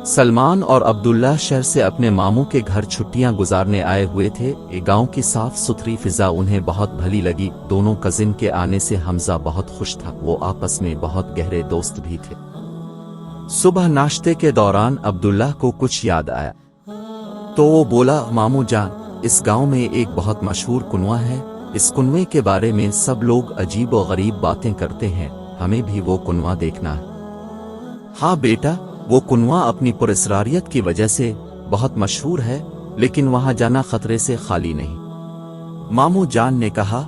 سلمان اور عبداللہ شہر سے اپنے ماموں کے گھر چھٹیاں گزارنے آئے ہوئے تھے۔ گاؤں کی صاف ستھری فضا انہیں بہت بھلی لگی۔ دونوں کزن کے آنے سے حمزہ بہت خوش تھا، وہ آپس میں بہت گہرے دوست بھی تھے۔ صبح ناشتے کے دوران عبداللہ کو کچھ یاد آیا تو وہ بولا، ماموں جان، اس گاؤں میں ایک بہت مشہور کنواں ہے، اس کنویں کے بارے میں سب لوگ عجیب و غریب باتیں کرتے ہیں، ہمیں بھی وہ کنواں دیکھنا ہے۔ ہاں بیٹا، وہ کنواں اپنی پراسراریت کی وجہ سے بہت مشہور ہے، لیکن وہاں جانا خطرے سے خالی نہیں، ماموں جان نے کہا۔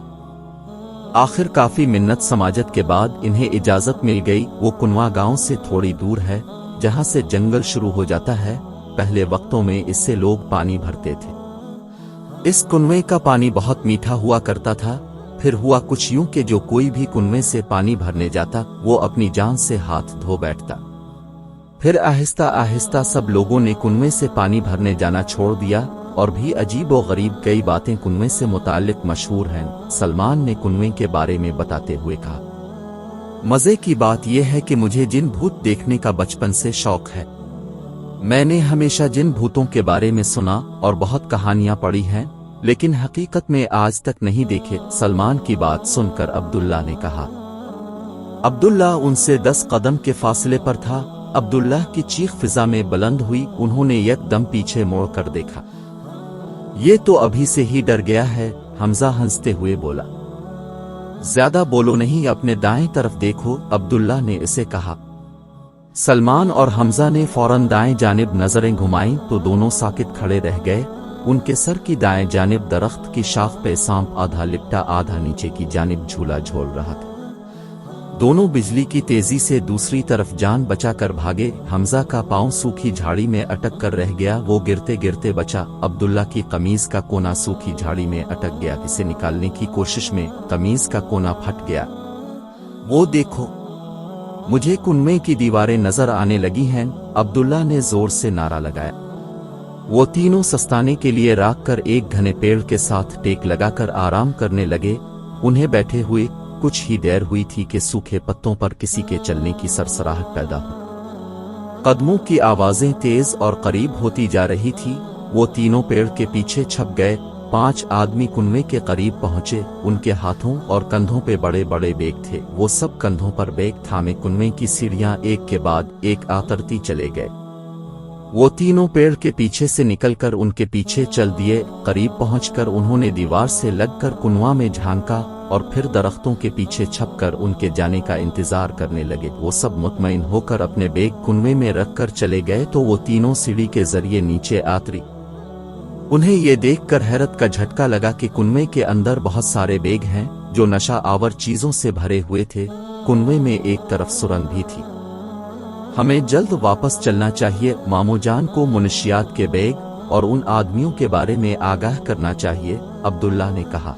آخر کافی منت سماجت کے بعد انہیں اجازت مل گئی۔ وہ کنواں گاؤں سے تھوڑی دور ہے، جہاں سے جنگل شروع ہو جاتا ہے۔ پہلے وقتوں میں اس سے لوگ پانی بھرتے تھے۔ اس کنویں کا پانی بہت میٹھا ہوا کرتا تھا۔ پھر ہوا کچھ یوں کہ جو کوئی بھی کنویں سے پانی بھرنے جاتا، وہ اپنی جان سے ہاتھ دھو بیٹھتا۔ پھر آہستہ آہستہ سب لوگوں نے کنویں سے پانی بھرنے جانا چھوڑ دیا، اور بھی عجیب و غریب کئی باتیں کنویں سے متعلق مشہور ہیں۔ سلمان نے کنویں کے بارے میں بتاتے ہوئے کہا، مزے کی بات یہ ہے کہ مجھے جن بھوت دیکھنے کا بچپن سے شوق ہے۔ میں نے ہمیشہ جن بھوتوں کے بارے میں سنا اور بہت کہانیاں پڑھی ہیں، لیکن حقیقت میں آج تک نہیں دیکھے۔ سلمان کی بات سن کر عبداللہ نے کہا۔ عبداللہ ان سے 10 قدم کے فاصلے پر تھا۔ عبداللہ کی چیخ فضا میں بلند ہوئی۔ انہوں نے یک دم پیچھے موڑ کر دیکھا۔ یہ تو ابھی سے ہی ڈر گیا ہے، حمزہ ہنستے ہوئے بولا۔ زیادہ بولو نہیں، اپنے دائیں طرف دیکھو، عبداللہ نے اسے کہا۔ سلمان اور حمزہ نے فوراً دائیں جانب نظریں گھمائیں تو دونوں ساکت کھڑے رہ گئے۔ ان کے سر کی دائیں جانب درخت کی شاخ پہ سانپ آدھا لپٹا آدھا نیچے کی جانب جھولا جھول رہا تھا۔ دونوں بجلی کی تیزی سے دوسری طرف جان بچا کر بھاگے۔ حمزہ کا پاؤں سوکھی جھاڑی میں اٹک کر رہ گیا، وہ گرتے گرتے بچا۔ عبداللہ کی قمیض کا کونا سوکھی جھاڑی میں اٹک گیا، اسے نکالنے کی کوشش میں قمیض کا کونا پھٹ گیا۔ وہ دیکھو، مجھے کنویں کی دیواریں نظر آنے لگی ہیں، عبداللہ نے زور سے نعرہ لگایا۔ وہ تینوں سستانے کے لیے راکھ کر ایک گھنے پیڑ کے ساتھ ٹیک لگا کر آرام کرنے لگے۔ انہیں بیٹھے ہوئے کچھ ہی دیر ہوئی تھی کہ سوکھے پتوں پر کسی کے چلنے کی سرسراہٹ پیدا ہوئی۔ قدموں کی آوازیں تیز اور قریب ہوتی جا رہی تھی۔ وہ تینوں پیڑ کے پیچھے چھپ گئے۔ 5 آدمی کنویں کے قریب پہنچے۔ ان کے ہاتھوں اور کندھوں پہ بڑے بڑے بیگ تھے۔ وہ سب کندھوں پر بیگ تھامے کنویں کی سیڑھیاں ایک کے بعد ایک اترتی چلے گئے۔ وہ تینوں پیڑ کے پیچھے سے نکل کر ان کے پیچھے چل دیے۔ قریب پہنچ کر انہوں نے دیوار سے لگ کر کنواں میں جھانکا اور پھر درختوں کے پیچھے چھپ کر ان کے جانے کا انتظار کرنے لگے۔ وہ سب مطمئن ہو کر اپنے بیگ کنویں میں رکھ کر چلے گئے تو وہ تینوں سیڑھی کے ذریعے نیچے اتری۔ انہیں یہ دیکھ کر حیرت کا جھٹکا لگا کہ کنویں کے اندر بہت سارے بیگ ہیں جو نشہ آور چیزوں سے بھرے ہوئے تھے۔ کنویں میں ایک طرف سرنگ بھی تھی۔ ہمیں جلد واپس چلنا چاہیے، ماموں جان کو منشیات کے بیگ اور ان آدمیوں کے بارے میں آگاہ کرنا چاہیے، عبداللہ نے کہا۔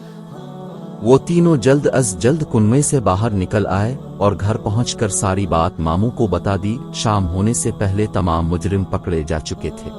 وہ تینوں جلد از جلد کنویں سے باہر نکل آئے اور گھر پہنچ کر ساری بات ماموں کو بتا دی۔ شام ہونے سے پہلے تمام مجرم پکڑے جا چکے تھے۔